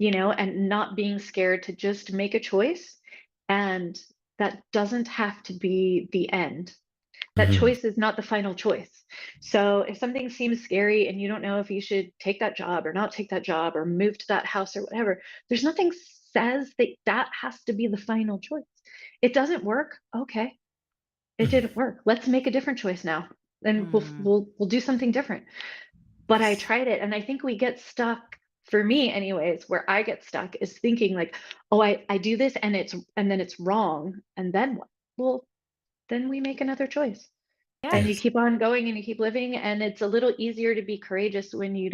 and not being scared to just make a choice, and that doesn't have to be the end. That Mhm. choice is not the final choice. So if something seems scary and you don't know if you should take that job or not take that job or move to that house or whatever, there's nothing says that that has to be the final choice. It doesn't work. Okay, it didn't work. Let's make a different choice now. And we'll Mm. we'll we'll do something different. But I tried it, and I think we get stuck, for me anyways, where I get stuck is thinking like, oh, I do this and then it's wrong. And then what? Well, then we make another choice. And you Yes. Yes. keep on going and you keep living. And it's a little easier to be courageous when you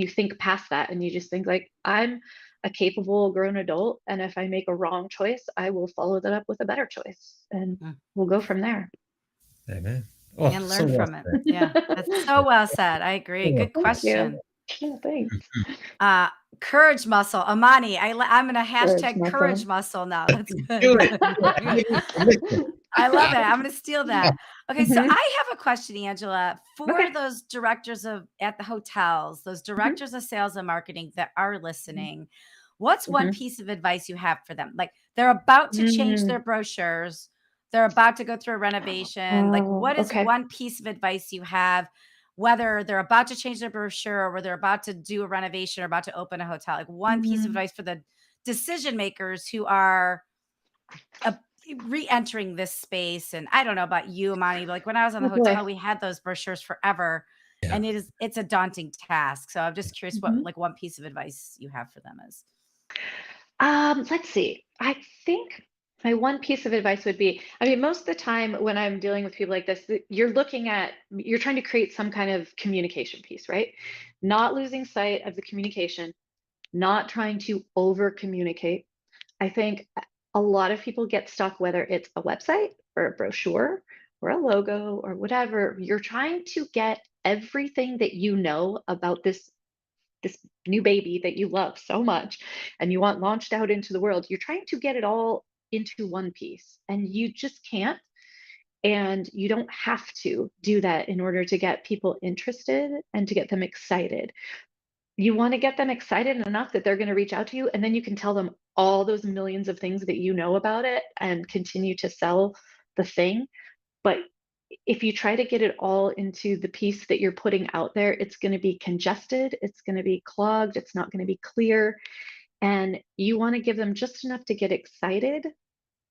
think past that and you just think like, I'm a capable grown adult. And if I make a wrong choice, I will follow that up with a better choice. And Mm. we'll go from there. Amen. Oh, And so learn well from it. said. Yeah, that's so So well said. I agree. well Good Thank said. you. question. Yeah, thanks. Uh, courage muscle. Amani, I'm gonna Courage hashtag courage muscle. muscle now. That's Do good. it. Do it. I'm making a commitment. I love it. I'm gonna steal that. Okay, so Hmm. I have a question, Angela, for Okay. those directors of at the hotels, those Hmm. directors of sales and marketing that are listening. What's one Hmm. piece of advice you have for them? Like they're about to change Mm. their brochures, they're about to go through a renovation. Like, Oh, what is okay. one piece of advice you have, whether they're about to change their brochure or they're about to do a renovation or about to open a hotel? Like one piece of Mm. advice for the decision makers who are uh, re-entering this space. And I don't know about you, Amani, but like when I was on the Oh boy. hotel, we had those brochures forever, Yeah. and it's a daunting task. So I'm just curious what Hmm. like one piece of advice you have for them is. Let's see. I think my one piece of advice would be, I mean, most of the time when I'm dealing with people like this, you're trying to create some kind of communication piece, right? Not losing sight of the communication, not trying to over communicate. I think a lot of people get stuck, whether it's a website or a brochure or a logo or whatever. You're trying to get everything that you know about this new baby that you love so much and you want launched out into the world. You're trying to get it all into one piece, and you just can't. And you don't have to do that in order to get people interested and to get them excited. You want to get them excited enough that they're going to reach out to you, and then you can tell them all those millions of things that you know about it and continue to sell the thing. But if you try to get it all into the piece that you're putting out there, it's going to be congested, it's going to be clogged, it's not going to be clear. And you want to give them just enough to get excited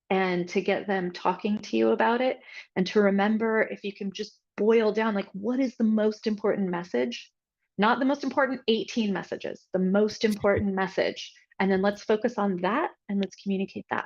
and to get them talking to you about it. And to remember, if you can just boil down, like, what is the most important message? Not the most important 18 messages, the most important message. And then let's focus on that and let's communicate that.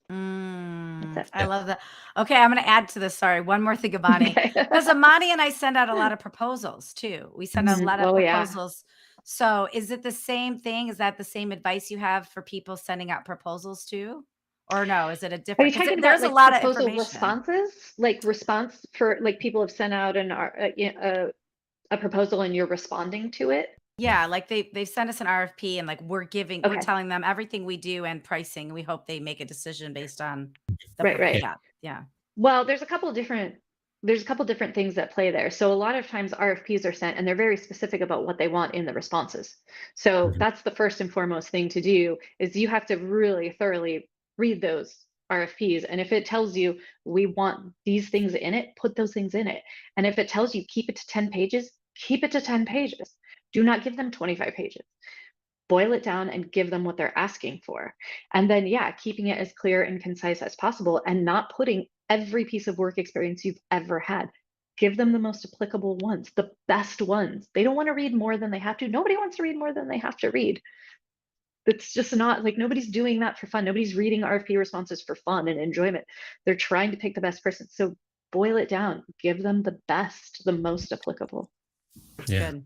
That's I Yeah. love that. Okay, I'm going to add to this. Sorry, one more thing, Amani. it. Because Amani and I send out a lot of proposals too. We send out a lot of Oh yeah. proposals. So, is it the same thing? Is that the same advice you have for people sending out proposals too? Or no, is it a Are you different? Because talking about there's a like lot of proposal information. responses? Like response for like people have sent out a proposal and you're responding to it? Yeah, like they've sent us an RFP and like we're Okay. telling them everything we do and pricing. We hope they make a decision based on the Right, right. yeah, yeah. Well, there's a couple different things at play there. So a lot of times RFPs are sent and they're very specific about what they want in the responses. So Mhm. that's the first and foremost thing to do is you have to really thoroughly read those RFPs. And if it tells you we want these things in it, put those things in it. And if it tells you keep it to 10 pages, keep it to 10 pages. Do not give them 25 pages. Boil it down and give them what they're asking for. And then, yeah, keeping it as clear and concise as possible and not putting every piece of work experience you've ever had. Give them the most applicable ones, the best ones. They don't want to read more than they have to. Nobody wants to read more than they have to read. It's just not like nobody's doing that for fun. Nobody's reading RFP responses for fun and enjoyment. They're trying to pick the best person. So boil it down, give them the best, the most applicable. Yeah. Good.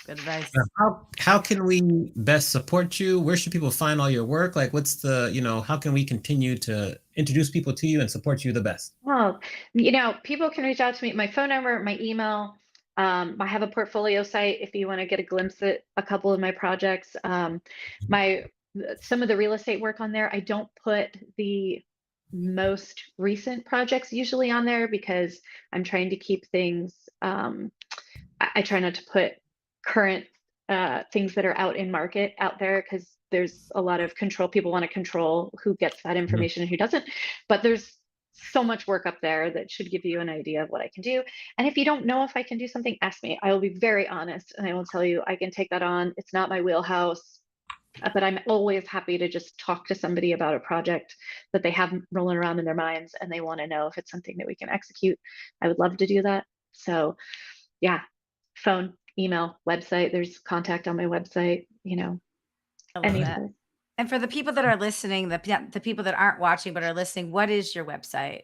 Good advice. Now, how can we best support you? Where should people find all your work? Like, what's the, how can we continue to introduce people to you and support you the best? Oh, people can reach out to me. My phone number, my email. I have a portfolio site if you want to get a glimpse at a couple of my projects. My Some of the real estate work on there. I don't put the most recent projects usually on there because I'm trying to keep things. I try not to put current things that are out in market out there because there's a lot of control. People want to control who gets that information and who doesn't. But there's so much work up there that should give you an idea of what I can do. And if you don't know if I can do something, ask me. I will be very honest and I will tell you I can take that on. It's not my wheelhouse, but I'm always happy to just talk to somebody about a project that they have rolling around in their minds and they want to know if it's something that we can execute. I would love to do that. So, yeah, phone, email, website. There's contact on my website, I love any that. place. And for the people that are listening, the people that aren't watching but are listening, what is your website?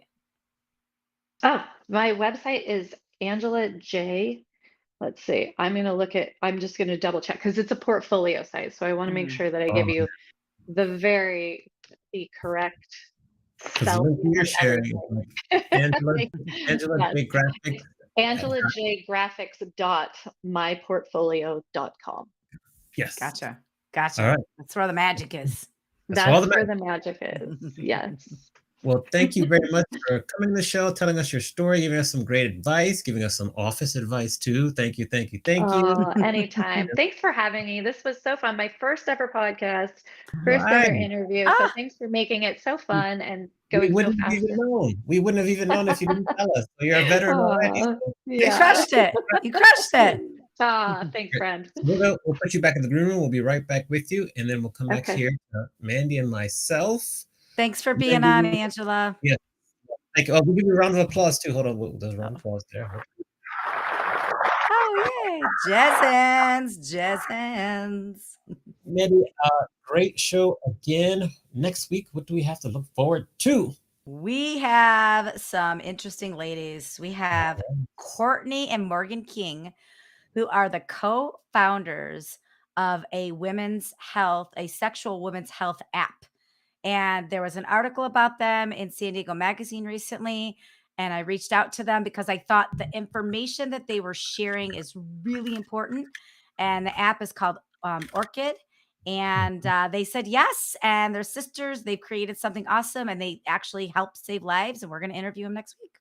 Oh, my website is Angela J. Let's see. I'm just going to double check because it's a portfolio site. So I want to make Mhm. sure that I give Oh, you the correct because the spelling link you're of sharing is everything. like Angela, Angela Yes. J Graphics. AngelaJGraphics.myportfolio.com. Yes. Gotcha. All Gotcha. right. That's where the magic is. That's all That's the where the magic is. Yes. Well, thank you very much for coming to the show, telling us your story, giving us some great advice, giving us some office advice too. Thank you, thank you, thank you. Oh, anytime. Thanks for having me. This was so fun. My first ever podcast, first Right. ever interview. So Ah, thanks for making it so fun and We going so wouldn't have fast. even known. We wouldn't have even known if you didn't tell us. So you're a veteran already. Oh, So you yeah. crushed it. You crushed it. Thanks, friend. we'll put you back in the green room. We'll be right back with you, and then we'll come back Okay. here to Mandy and myself. Thanks for being on, Mandy, Angela. yeah. Thank you. Oh, we'll give you a round of applause too. Hold on. There's a round of applause there. Oh, yay. Jazz hands. Jazz hands. Mandy, great show again. Next week, what do we have to look forward to? We have some interesting ladies. We have Courtney and Morgan King, who are the co-founders of a sexual women's health app. And there was an article about them in San Diego Magazine recently. And I reached out to them because I thought the information that they were sharing is really important. And the app is called Orchid. And they said yes. And they're sisters. They've created something awesome and they actually help save lives. And we're going to interview them next week.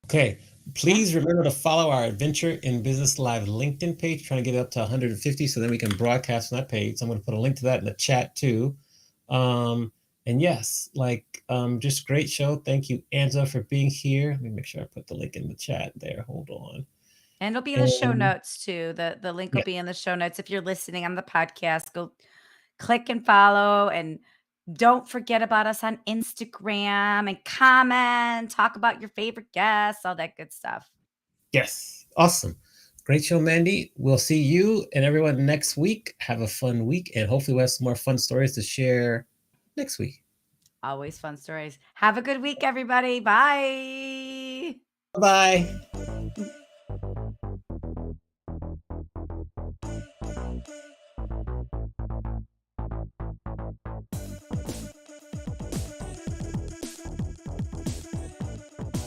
Okay. Please remember to follow our Adventure in Business Live LinkedIn page, trying to get it up to 150 so then we can broadcast on that page. So I'm going to put a link to that in the chat too. And yes, just great show. Thank you, Angela, for being here. Let me make sure I put the link in the chat there. Hold on. And it'll be in the show And notes too. The link will yeah, be in the show notes. If you're listening on the podcast, go click and follow. And don't forget about us on Instagram and comment, talk about your favorite guests, all that good stuff. yes, awesome. Great show, Mandy. We'll see you and everyone next week. Have a fun week, and hopefully we'll have some more fun stories to share next week. Always fun stories. Have a good week, everybody. Bye. Bye.